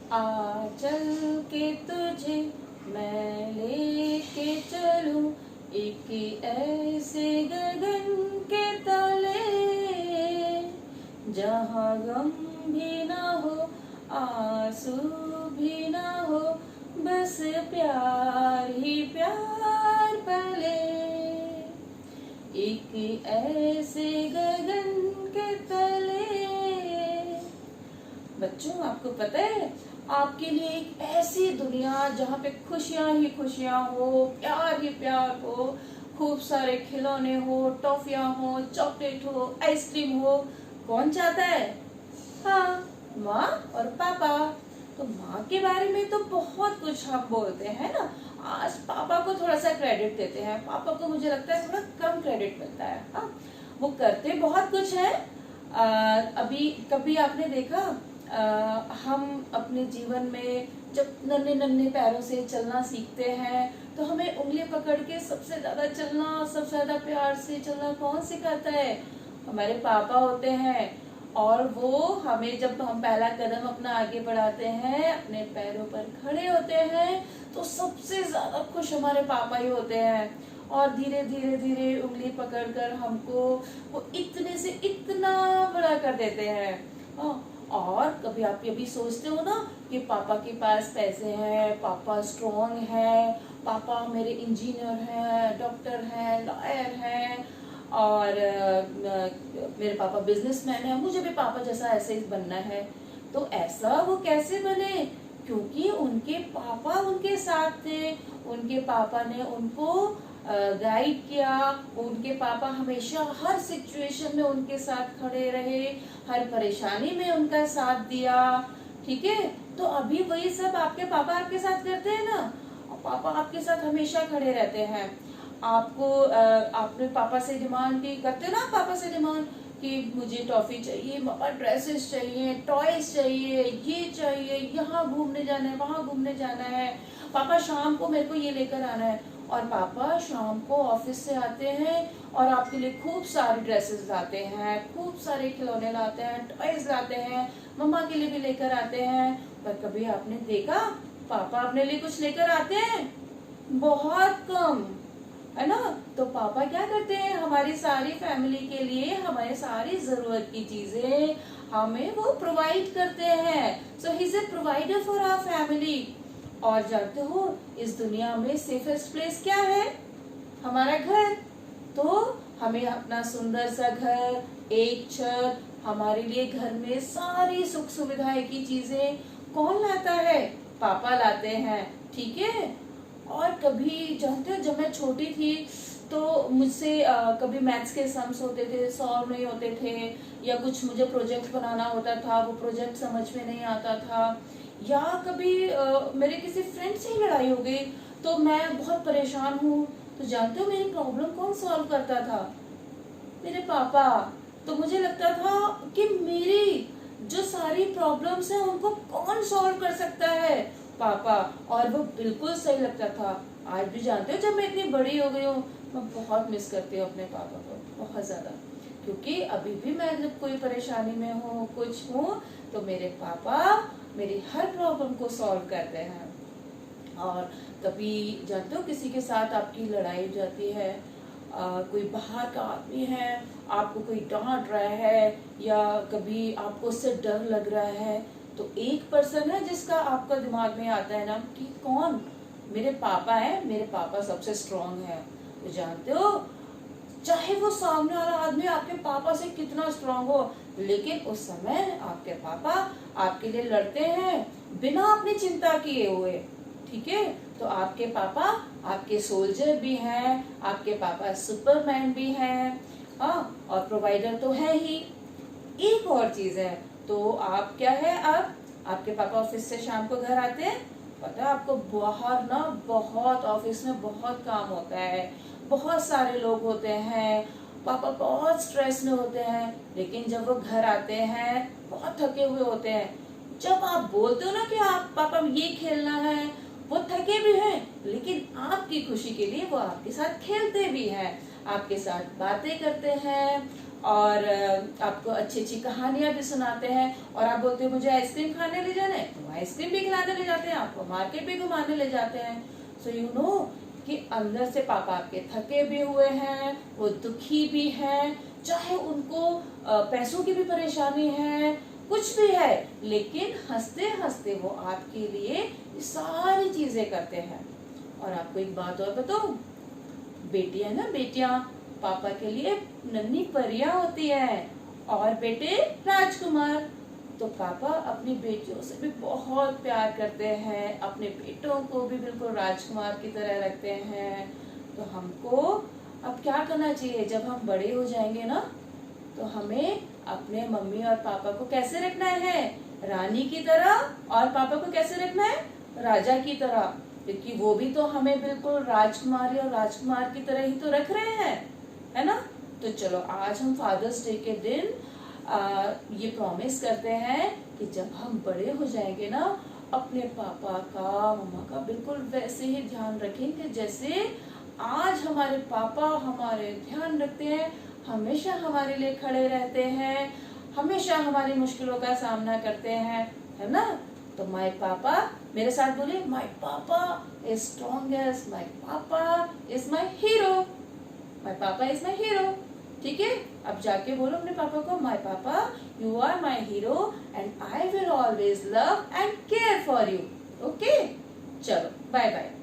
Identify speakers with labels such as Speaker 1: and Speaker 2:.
Speaker 1: आ चल के तुझे मैं लेके चलूं एक ऐसे गगन के तले, जहाँ गम भी ना हो आंसू भी ना हो, बस प्यार ही प्यार पले। एक ऐसे गगन के तले। बच्चों, आपको पता है आपके लिए एक ऐसी दुनिया जहाँ पे खुशियां ही खुशियां हो, प्यार ही प्यार हो, खूब सारे खिलौने हो, टॉफियां हो, चॉकलेट हो, आइसक्रीम हो, कौन चाहता है? हाँ, माँ और पापा। तो माँ के बारे में तो बहुत कुछ हम बोलते हैं ना। आज पापा को थोड़ा सा क्रेडिट देते हैं। पापा को मुझे लगता है थोड़ा कम क्रेडिट मिलता है। हाँ, वो करते बहुत कुछ है। अभी कभी आपने देखा, हम अपने जीवन में जब नन्हे नन्हे पैरों से चलना सीखते हैं तो हमें उंगली पकड़ के सबसे ज्यादा चलना, सबसे ज्यादा प्यार से चलना कौन सिखाता है? हमारे पापा होते हैं। और वो हमें जब हम पहला कदम अपना आगे बढ़ाते हैं, अपने पैरों पर खड़े होते हैं, तो सबसे ज्यादा खुश हमारे पापा ही होते हैं। और धीरे धीरे धीरे उंगली पकड़कर हमको वो इतने से इतना बड़ा कर देते हैं। और कभी आप ये भी सोचते हो ना कि पापा के पास पैसे हैं, पापा स्ट्रॉन्ग है, पापा मेरे इंजीनियर हैं, डॉक्टर हैं, लॉयर हैं, और मेरे पापा बिजनेसमैन है, मुझे भी पापा जैसा ऐसे ही बनना है। तो ऐसा वो कैसे बने? क्योंकि उनके पापा उनके साथ थे, उनके पापा ने उनको गाइड किया, उनके पापा हमेशा हर सिचुएशन में उनके साथ खड़े रहे, हर परेशानी में उनका साथ दिया। ठीक है, तो अभी वही सब आपके पापा आपके साथ करते हैं ना। पापा आपके साथ हमेशा खड़े रहते हैं। आपको आपने पापा से डिमांड की, करते हो ना पापा से डिमांड कि मुझे टॉफी चाहिए, पापा ड्रेसेस चाहिए, टॉयज चाहिए, ये चाहिए, यहाँ घूमने जाना है, वहां घूमने जाना है, पापा शाम को मेरे को ये लेकर आना है। और पापा शाम को ऑफिस से आते हैं और आपके लिए खूब सारे ड्रेसेस लाते हैं, खूब सारे खिलौने लाते हैं, टॉयज लाते हैं, मम्मा के लिए भी लेकर आते हैं। पर कभी आपने देखा पापा अपने लिए कुछ लेकर आते हैं? बहुत कम, है ना। तो पापा क्या करते हैं? हमारी सारी फैमिली के लिए हमारी सारी जरूरत की चीजें हमें वो प्रोवाइड करते हैं। So he is a provider for our family. और जानते हो इस दुनिया में सेफेस्ट प्लेस क्या है? हमारा घर। तो हमें अपना सुंदर सा घर, एक छत, हमारे लिए घर में सारी सुख सुविधाएं की चीजें कौन लाता है? पापा लाते हैं। ठीक है। और कभी जानते हो जब मैं छोटी थी तो मुझसे कभी मैथ्स के सम्स होते थे, सॉल्व नहीं होते थे, या कुछ मुझे प्रोजेक्ट बनाना होता था, वो प्रोजेक्ट समझ में नहीं आता था, या कभी मेरे किसी फ्रेंड से ही लड़ाई हो गई तो मैं बहुत परेशान हूँ। तो जानते हो मेरी प्रॉब्लम कौन सॉल्व करता था? मेरे पापा। तो मुझे लगता था कि मेरी जो सारी प्रॉब्लम्स हैं उनको कौन सॉल्व कर सकता है? पापा। और वो बिल्कुल सही लगता था। आज भी जानते हो जब मैं इतनी बड़ी हो गई हूँ मैं बहुत मिस करती हूँ अपने पापा को, बहुत ज्यादा। क्योंकि अभी भी मैं जब कोई परेशानी में हूँ, कुछ हूँ, तो मेरे पापा मेरी हर प्रॉब्लम को सॉल्व करते हैं। और कभी जानते हो किसी के साथ आपकी लड़ाई हो जाती है, कोई बाहर का आदमी है, आपको कोई डांट रहा है, या कभी आपको उससे डर लग रहा है, तो एक पर्सन है जिसका आपका दिमाग में आता है ना कि कौन? मेरे पापा है, मेरे पापा सबसे स्ट्रांग है। तो जानते हो चाहे वो सामने वाला आदमी आपके पापा से कितना स्ट्रांग हो, लेकिन उस समय आपके पापा आपके लिए लड़ते हैं बिना अपनी चिंता किए हुए। ठीक है। तो आपके पापा आपके सोल्जर भी हैं, आपके पापा सुपरमैन भी हैं। हाँ, और प्रोवाइडर तो है ही। एक और चीज है, तो आप क्या है, आप आपके पापा ऑफिस से शाम को घर आते हैं, पता है आपको बाहर ना बहुत ऑफिस में बहुत काम होता है, बहुत सारे लोग होते हैं, पापा बहुत स्ट्रेस में होते हैं, लेकिन जब वो घर आते हैं बहुत थके हुए होते हैं। जब आप बोलते हो ना कि आप पापा ये खेलना है, वो थके भी हैं लेकिन आपकी खुशी के लिए वो आपके साथ खेलते भी हैं, आपके साथ बातें करते हैं, और आपको अच्छी अच्छी कहानियां भी सुनाते हैं, और आप बोलते हो मुझे आइसक्रीम खाने ले जाना है, तो आइसक्रीम भी खिलाने ले जाते हैं, आपको मार्केट भी घुमाने ले जाते हैं। सो यू नो कि अंदर से पापा आपके थके भी हुए हैं, वो दुखी भी हैं, चाहे उनको पैसों की भी परेशानी है, कुछ भी है, लेकिन हंसते हंसते वो आपके लिए ये सारी चीजें करते हैं। और आपको एक बात और बताऊं, बेटियां ना, बेटियां पापा के लिए नन्ही परियां होती हैं और बेटे राजकुमार। तो पापा अपनी बेटियों से भी बहुत प्यार करते हैं, अपने बेटों को भी बिल्कुल राजकुमार की तरह रखते हैं। तो हमको अब क्या करना चाहिए, जब हम बड़े हो जाएंगे ना, तो हमें अपने मम्मी और पापा को कैसे रखना है, रानी की तरह, और पापा को कैसे रखना है, राजा की तरह, क्योंकि वो भी तो हमें बिल्कुल राजकुमारी और राजकुमार की तरह ही तो रख रहे हैं, है ना। तो चलो आज हम फादर्स डे के दिन ये प्रॉमिस करते हैं कि जब हम बड़े हो जाएंगे ना, अपने पापा का, मम्मा का बिल्कुल वैसे ही ध्यान रखेंगे जैसे आज हमारे पापा हमारे ध्यान रखते हैं, हमेशा हमारे लिए खड़े रहते हैं, हमेशा हमारी मुश्किलों का सामना करते हैं, है ना। तो माय पापा, मेरे साथ बोलिए, माय पापा इज स्ट्रॉन्गेस्ट, माय पापा इज माय हीरो, माय पापा इज माय हीरो। ठीक है, अब जाके बोलो अपने पापा को, my papa you are my hero and I will always love and care for you. Okay, चलो बाय बाय।